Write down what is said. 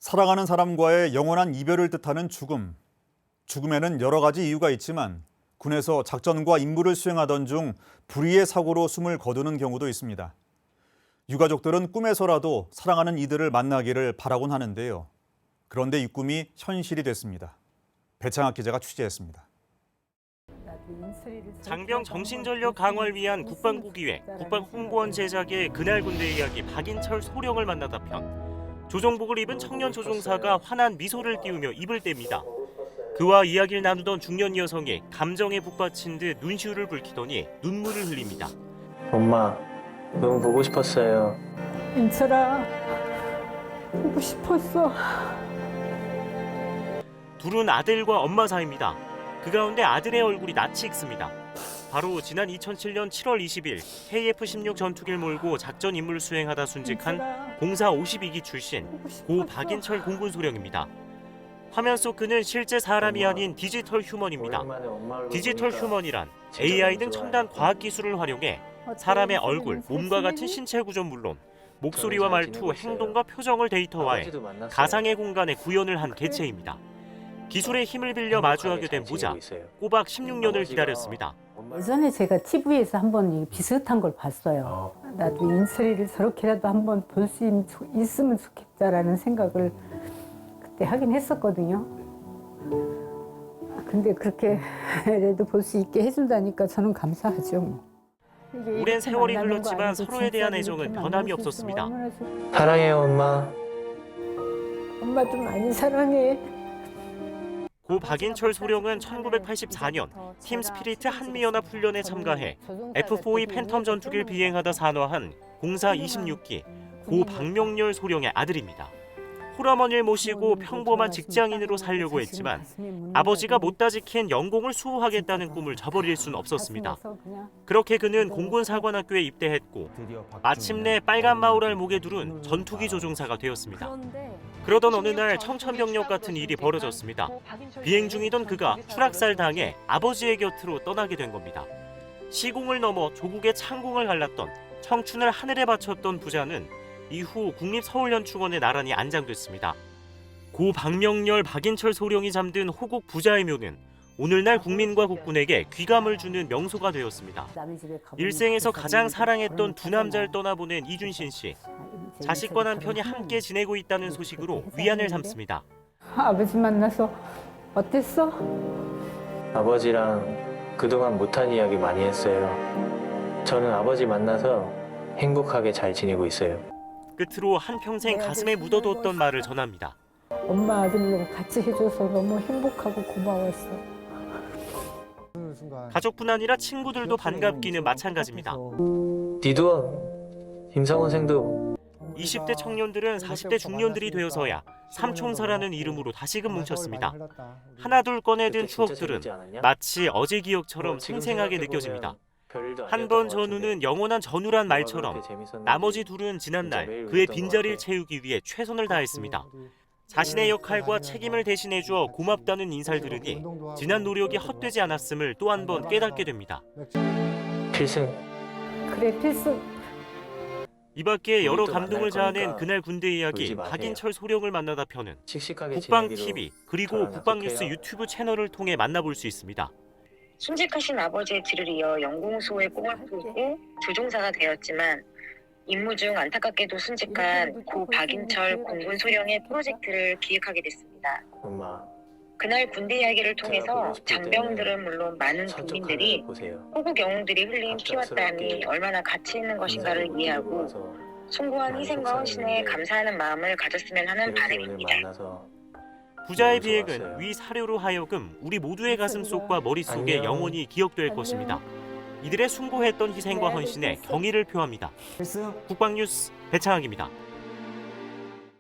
사랑하는 사람과의 영원한 이별을 뜻하는 죽음. 죽음에는 여러 가지 이유가 있지만 군에서 작전과 임무를 수행하던 중 불의의 사고로 숨을 거두는 경우도 있습니다. 유가족들은 꿈에서라도 사랑하는 이들을 만나기를 바라곤 하는데요. 그런데 이 꿈이 현실이 됐습니다. 배창학 기자가 취재했습니다. 장병 정신전력 강화를 위한 국방부 기획, 국방홍보원 제작의 그날 군대 이야기 박인철 소령을 만나다 편. 조정복을 입은 청년 조종사가 환한 미소를 띄우며 입을 뗍니다. 그와 이야기를 나누던 중년 여성이 감정에 북받친 듯 눈시울을 붉히더니 눈물을 흘립니다. 엄마, 너무 보고 싶었어요. 인철아, 보고 싶었어. 둘은 아들과 엄마 사이입니다. 그 가운데 아들의 얼굴이 낯이 익습니다. 바로 지난 2007년 7월 20일 KF-16 전투기를 몰고 작전 임무를 수행하다 순직한 공사 52기 출신 고 박인철 공군소령입니다. 화면 속 그는 실제 사람이 아닌 디지털 휴먼입니다. 디지털 휴먼이란 AI 등 첨단 과학기술을 활용해 사람의 얼굴, 몸과 같은 신체 구조는 물론 목소리와 말투, 행동과 표정을 데이터화해 가상의 공간에 구현을 한 개체입니다. 기술의 힘을 빌려 마주하게 된 보자, 꼬박 16년을 기다렸습니다. 예전에 제가 TV에서 한번 비슷한 걸 봤어요. 나도 인철이를 저렇게라도 한번 볼 수 있으면 좋겠다라는 생각을 그때 하긴 했었거든요. 근데 그렇게라도 볼 수 있게 해준다니까 저는 감사하죠. 오랜 세월이 흘렀지만 서로에 대한 애정은 변함이 없었습니다. 사랑해요, 엄마. 엄마도 많이 사랑해. 고 박인철 소령은 1984년 팀 스피리트 한미연합 훈련에 참가해 F-4E 팬텀 전투기를 비행하다 산화한 공사 26기 고 박명렬 소령의 아들입니다. 홀어머니를 모시고 평범한 직장인으로 살려고 했지만 아버지가 못다 지킨 연공을 수호하겠다는 꿈을 저버릴 수는 없었습니다. 그렇게 그는 공군사관학교에 입대했고 마침내 빨간 마우라를 목에 두른 전투기 조종사가 되었습니다. 그러던 어느 날 청천벽력 같은 일이 벌어졌습니다. 비행 중이던 그가 추락사를 당해 아버지의 곁으로 떠나게 된 겁니다. 시공을 넘어 조국의 창공을 갈랐던 청춘을 하늘에 바쳤던 부자는 이후 국립서울연축원에 나란히 안장됐습니다. 고 박명렬 박인철 소령이 잠든 호국 부자의 묘는 오늘날 국민과 국군에게 귀감을 주는 명소가 되었습니다. 일생에서 가장 사랑했던 두 남자를 떠나보낸 이준신 씨. 자식과 남편이 함께 지내고 있다는 소식으로 위안을 삼습니다. 아버지 만나서 어땠어? 아버지랑 그동안 못한 이야기 많이 했어요. 저는 아버지 만나서 행복하게 잘 지내고 있어요. 끝으로 한평생 가슴에 묻어뒀던 말을 전합니다. 엄마 아들로 같이 해줘서 너무 행복하고 고마웠어. 가족뿐 아니라 친구들도 반갑기는 마찬가지입니다. 니도 임상원생도 20대 청년들은 40대 중년들이 되어서야 삼총사라는 이름으로 다시금 뭉쳤습니다. 하나둘 꺼내든 추억들은 마치 어제 기억처럼 생생하게 느껴집니다. 한 번 전우는 영원한 전우란 말처럼 나머지 둘은 지난날 그의 빈자리를 채우기 위해 최선을 다했습니다. 자신의 역할과 책임을 대신해줘 고맙다는 인사를 들으니 지난 노력이 헛되지 않았음을 또 한 번 깨닫게 됩니다. 필승. 그래 필승. 이 밖에 여러 감동을 자아낸 그날 군대 이야기 박인철 소령을 만나다 편은 국방TV 그리고 국방뉴스 유튜브 채널을 통해 만나볼 수 있습니다. 순직하신 아버지의 뒤를 이어 영공수호의 꿈을 꾸고 조종사가 되었지만 임무 중 안타깝게도 순직한 고 박인철 공군소령의 프로젝트를 기획하게 됐습니다. 엄마. 그날 군대 이야기를 통해서 장병들은 물론 많은 국민들이 호국 영웅들이 흘린 피와 땀이 얼마나 가치 있는 것인가를 이해하고 숭고한 희생과 헌신에 감사하는 마음을 가졌으면 하는 바람입니다. 부자의 비행은 위 사료로 하여금 우리 모두의 가슴속과 머릿속에 영원히 기억될 것입니다. 이들의 숭고했던 희생과 헌신에 경의를 표합니다. 국방뉴스 배창학입니다.